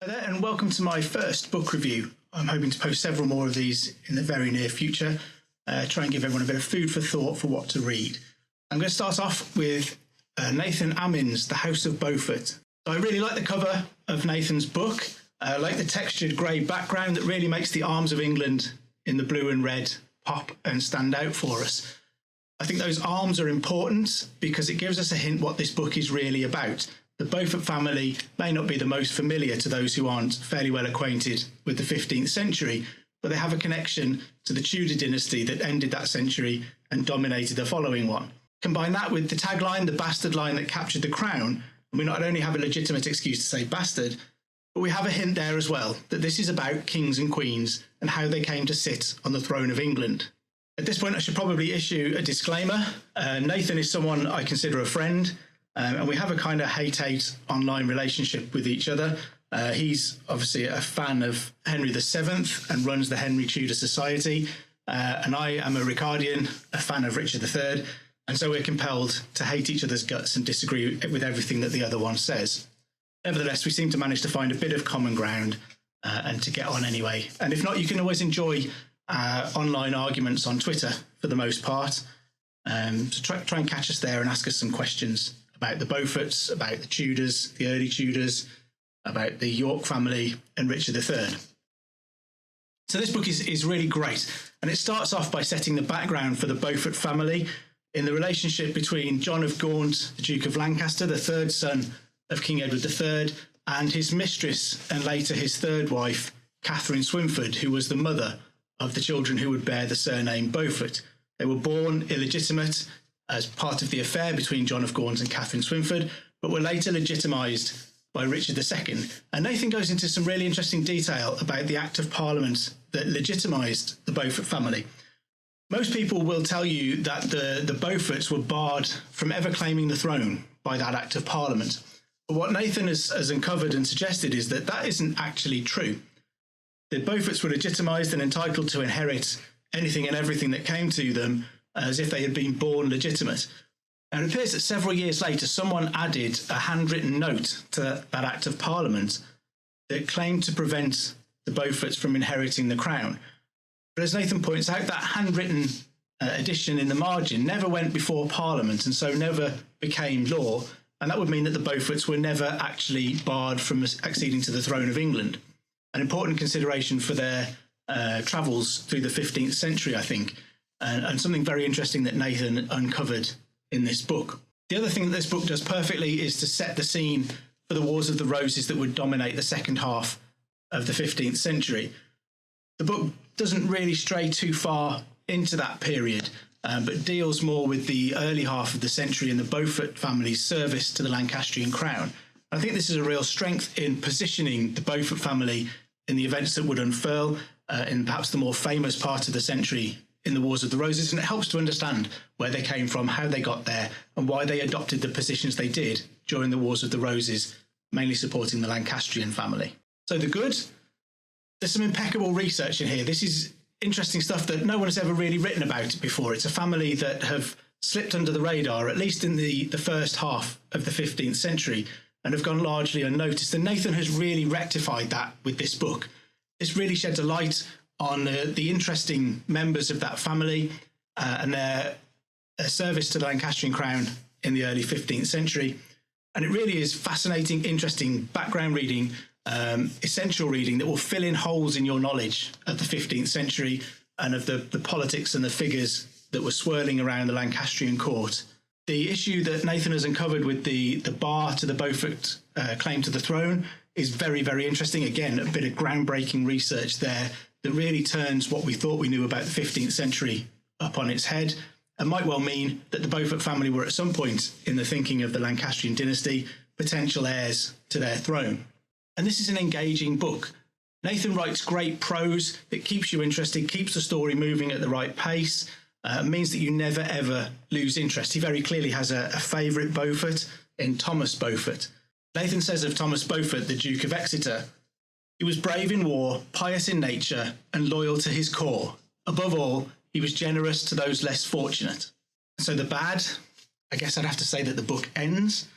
Hi there, and welcome to my first book review. I'm hoping to post several more of these in the very near future, try and give everyone a bit of food for thought for what to read. I'm going to start off with Nathen Amin's The House of Beaufort. So I really like the cover of Nathen's book. I like the textured grey background that really makes the arms of England in the blue and red pop and stand out for us. I think those arms are important because it gives us a hint what this book is really about. The Beaufort family may not be the most familiar to those who aren't fairly well acquainted with the 15th century, but they have a connection to the Tudor dynasty that ended that century and dominated the following one. Combine that with the tagline, the bastard line that captured the crown, and we not only have a legitimate excuse to say bastard, but we have a hint there as well that this is about kings and queens and how they came to sit on the throne of England. At this point, I should probably issue a disclaimer. Nathen is someone I consider a friend, and we have a kind of hate-hate online relationship with each other. He's obviously a fan of Henry VII and runs the Henry Tudor Society, and I am a Ricardian, a fan of Richard III, and so we're compelled to hate each other's guts and disagree with everything that the other one says. Nevertheless, we seem to manage to find a bit of common ground and to get on anyway. And if not, you can always enjoy online arguments on Twitter for the most part. So try and catch us there and ask us some questions about the Beauforts, about the Tudors, the early Tudors, about the York family and Richard III. So this book is really great, and it starts off by setting the background for the Beaufort family in the relationship between John of Gaunt, the Duke of Lancaster, the third son of King Edward III, and his mistress and later his third wife, Catherine Swynford, who was the mother of the children who would bear the surname Beaufort. They were born illegitimate as part of the affair between John of Gaunt and Catherine Swynford, but were later legitimised by Richard II. And Nathen goes into some really interesting detail about the Act of Parliament that legitimised the Beaufort family. Most people will tell you that the Beauforts were barred from ever claiming the throne by that Act of Parliament. But what Nathen has uncovered and suggested is that that isn't actually true. The Beauforts were legitimised and entitled to inherit anything and everything that came to them as if they had been born legitimate. And it appears that several years later, someone added a handwritten note to that Act of Parliament that claimed to prevent the Beauforts from inheriting the crown. But as Nathen points out, that handwritten addition in the margin never went before Parliament and so never became law. And that would mean that the Beauforts were never actually barred from acceding to the throne of England. An important consideration for their travels through the 15th century, I think, and something very interesting that Nathen uncovered in this book. The other thing that this book does perfectly is to set the scene for the Wars of the Roses that would dominate the second half of the 15th century. The book doesn't really stray too far into that period, but deals more with the early half of the century and the Beaufort family's service to the Lancastrian crown. I think this is a real strength in positioning the Beaufort family in the events that would unfurl in perhaps the more famous part of the century in the Wars of the Roses, and it helps to understand where they came from, how they got there, and why they adopted the positions they did during the Wars of the Roses, mainly supporting the Lancastrian family. So the good, there's some impeccable research in here. This is interesting stuff that no one has ever really written about before. It's a family that have slipped under the radar, at least in the first half of the 15th century, and have gone largely unnoticed. And Nathen has really rectified that with this book. This really sheds a light on the interesting members of that family and their service to the Lancastrian crown in the early 15th century. And it really is fascinating, interesting background reading, essential reading that will fill in holes in your knowledge of the 15th century and of the politics and the figures that were swirling around the Lancastrian court. The issue that Nathen has uncovered with the bar to the Beaufort claim to the throne is very, very interesting. Again, a bit of groundbreaking research there that really turns what we thought we knew about the 15th century up on its head, and might well mean that the Beaufort family were at some point in the thinking of the Lancastrian dynasty potential heirs to their throne. And this is an engaging book. Nathen writes great prose that keeps you interested, keeps the story moving at the right pace, means that you never ever lose interest. He very clearly has a favourite Beaufort in Thomas Beaufort. Nathen says of Thomas Beaufort, the Duke of Exeter, "He was brave in war, pious in nature, and loyal to his core. Above all, he was generous to those less fortunate." So the bad, I guess I'd have to say that the book ends.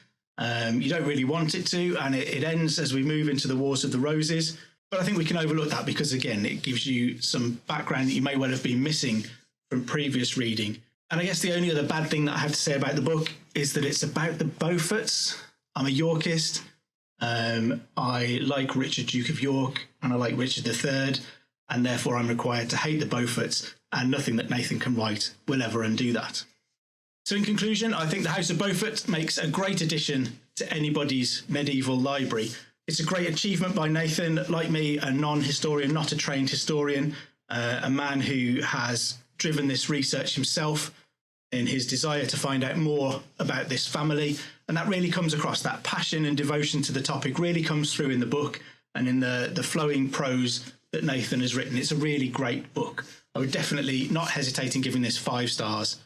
You don't really want it to, and it ends as we move into the Wars of the Roses. But I think we can overlook that because, again, it gives you some background that you may well have been missing from previous reading. And I guess the only other bad thing that I have to say about the book is that it's about the Beauforts. I'm a Yorkist. I like Richard, Duke of York, and I like Richard III, and therefore I'm required to hate the Beauforts, and nothing that Nathen can write will ever undo that. So in conclusion, I think the House of Beaufort makes a great addition to anybody's medieval library. It's a great achievement by Nathen, like me, a non-historian, not a trained historian, a man who has driven this research himself in his desire to find out more about this family. And that really comes across. That passion and devotion to the topic really comes through in the book and in the flowing prose that Nathen has written. It's a really great book. I would definitely not hesitate in giving this 5 stars.